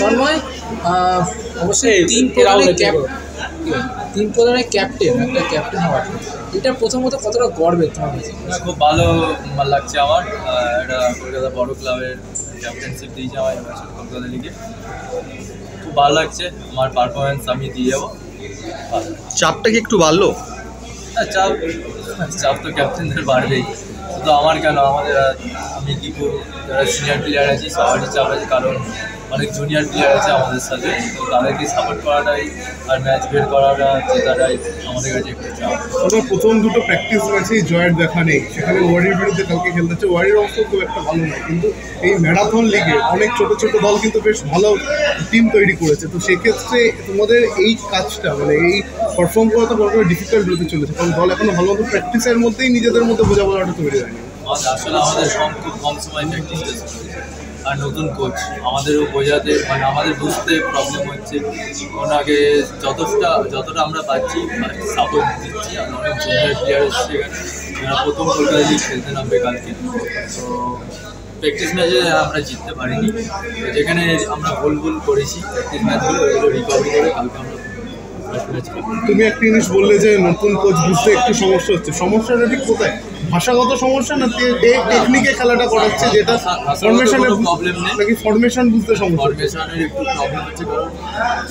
তন্ময় অবশ্যই তিন প্রধানের ক্যাপ্টেন, একটা ক্যাপ্টেন হওয়ার এটা প্রথমত কতটা গর্বের তোমার কাছে? খুব ভালো লাগছে আমার। এটা কলকাতা বড় ক্লাবের ক্যাপ্টেনশিপ দিয়েছে আমার কলকাতা লিগে, খুব ভালো লাগছে। আমার পারফরমেন্স আমি দিয়ে যাবো। চাপটা কি একটু বাড়লো? হ্যাঁ, চাপ তো ক্যাপ্টেনদের বাড়বেই, শুধু আমার কেন, আমাদের আমি দীপু যারা সিনিয়র প্লেয়ার আছি সবারই চাপ আছে, কারণ অনেক জুনিয়র প্লেয়ার আছে আমাদের সাথে, তো তাদেরকে সাপোর্ট করাটাই আর ম্যাচ বের করাটা জেতাটাই আমাদের কাছে একটু চাপ। ওদের প্রথম দুটো প্র্যাকটিস ম্যাচেই জয়ের দেখা নেই, সেখানে ওয়ারির বিরুদ্ধে কালকে খেলতে হচ্ছে। ওয়ারির অবস্থা খুব একটা ভালো নয়, কিন্তু এই ম্যারাথন লিগে অনেক ছোট ছোট দল কিন্তু বেশ ভালো টিম তৈরি করেছে। তো সেক্ষেত্রে তোমাদের এই কাজটা মানে এই পারফর্ম করা তো বড় ডিফিকাল্ট হতে চলেছে, কারণ দল এখনো ভালো মতো প্র্যাকটিসের মধ্যেই নিজেদের মধ্যে বোঝাপড়াটা তৈরি হয়নি। আসলে আমাদের খুব কম সময় প্র্যাকটিস আর নতুন কোচ আমাদেরও বোঝাতে মানে আমাদের বুঝতে প্রবলেম হচ্ছে। ওনাকে যতটা আমরা পাচ্ছি সাপোর্ট দিচ্ছি। আমরা অনেক জুনিয়র প্লেয়ার এসেছে এখানে, যারা প্রথম কলকাতা লিগ খেলতে নামবে কালকে। তো প্র্যাকটিস ম্যাচে আমরা জিততে পারিনি, তো যেখানে আমরা ভুল করেছি প্র্যাকটিস ম্যাচগুলো ওইগুলো রিকভারি করে কালকে আমরা। তুমি একটা জিনিস বললে যে নতুন কোচ বুঝতে একটু সমস্যা হচ্ছে, সমস্যাটা ঠিক কোথায়? ভাষাগত সমস্যা না টেকনিকে খেলাটা করাচ্ছে, যেটা ফরমেশনের প্রবলেম নেই নাকি ফরমেশন বুঝতে সমস্যা? ফরমেশনের একটু প্রবলেম হচ্ছে, কারণ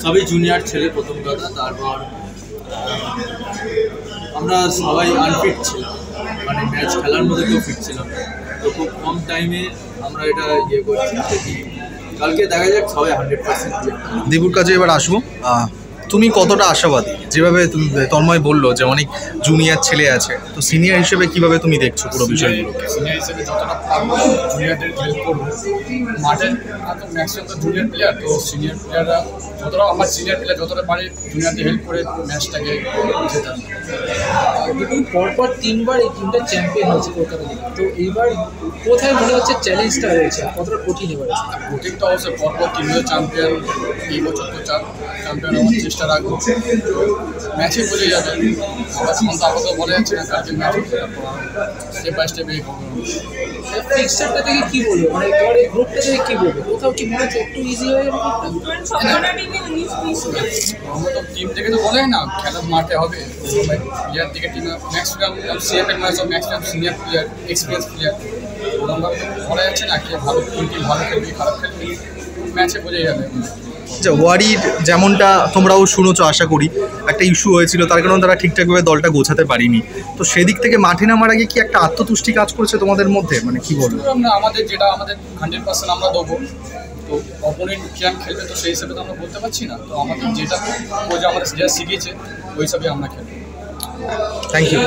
সবই জুনিয়র ছেলে প্রথম কথা। তারপর আমরা সবাই আনফিট ছিলাম, মানে ম্যাচ খেলার মধ্যে কেউ ফিট ছিলাম, তো খুব কম টাইমে আমরা এটা করছি। কালকে দেখা যাক সবাই 100%। দীপুর কাছে এবার আসবো। তুমি কতটা আশাবাদী? যেভাবে তুমি তন্ময় বললো যে অনেক জুনিয়র ছেলে আছে, তো সিনিয়র হিসেবে কিভাবে তুমি দেখছো পুরো বিষয়গুলোকে? সিনিয়র হিসেবে যতটা পারবো জুনিয়রদের হেল্প করবো। মাঠে ম্যাক্সিমাম তো জুনিয়র প্লেয়ার, তো সিনিয়র প্লেয়াররা যতটা আমার সিনিয়র প্লেয়ার যতটা পারে জুনিয়রদের হেল্প করে ম্যাচটাকে জেতান। পরপর 3 বার এই টিমটা চ্যাম্পিয়ন হয়েছে কলকাতা লিগে, তো এইবার কোথায় মনে হচ্ছে চ্যালেঞ্জটা রয়েছে, কতটা কঠিন এবার? কঠিন তো অবশ্যই, পরপর 3 বছর চ্যাম্পিয়ন, এই বছর তো চ্যাম্পিয়ন হওয়ার চেষ্টা রাখবো। ম্যাচে বোঝা যাবে, আবার এখন তো আপাতত বলা যাচ্ছে না, কালকে ম্যাচ স্টেপ বাই স্টেপ ফিক্সচারটা থেকে কী বলবো, মানে এবার এই গ্রুপটা থেকে কী বলবো, কোথাও কি মনে হচ্ছে একটু ইজি হয়ে যাবে? আমরা তো টিম থেকে তো বলে না খেলার মাঠে হবে, প্লেয়ার থেকে টিম ম্যাক্সিমাম সিএফের মানে সব maximum senior player, experience player, ওরকমভাবে বলা যাচ্ছে না কে ভালো টিম ভালো খেলবে খারাপ খেলবে, ম্যাচে বোঝা যাবে। যে ওয়ারির যেমনটা তোমরাও শুনেছো আশা করি, একটা ইস্যু হয়েছিল, তার কারণে তারা ঠিকঠাকভাবে দলটা গোছাতে পারিনি। তো সেদিক থেকে মাঠে নামার আগে কি একটা আত্মতুষ্টি কাজ করেছে তোমাদের মধ্যে, মানে কি বলবো? আমরা আমাদের যেটা আমাদের 100% আমরা দেবো, তো অপোনেন্ট কেমন খেলবে তো সেই হিসেবে তো আমরা বলতে পারছি না, তো আমাদের যেটা কোচ আমাদের যেটা শিখিয়েছে ওই হিসাবে আমরা খেলবো। Thank you.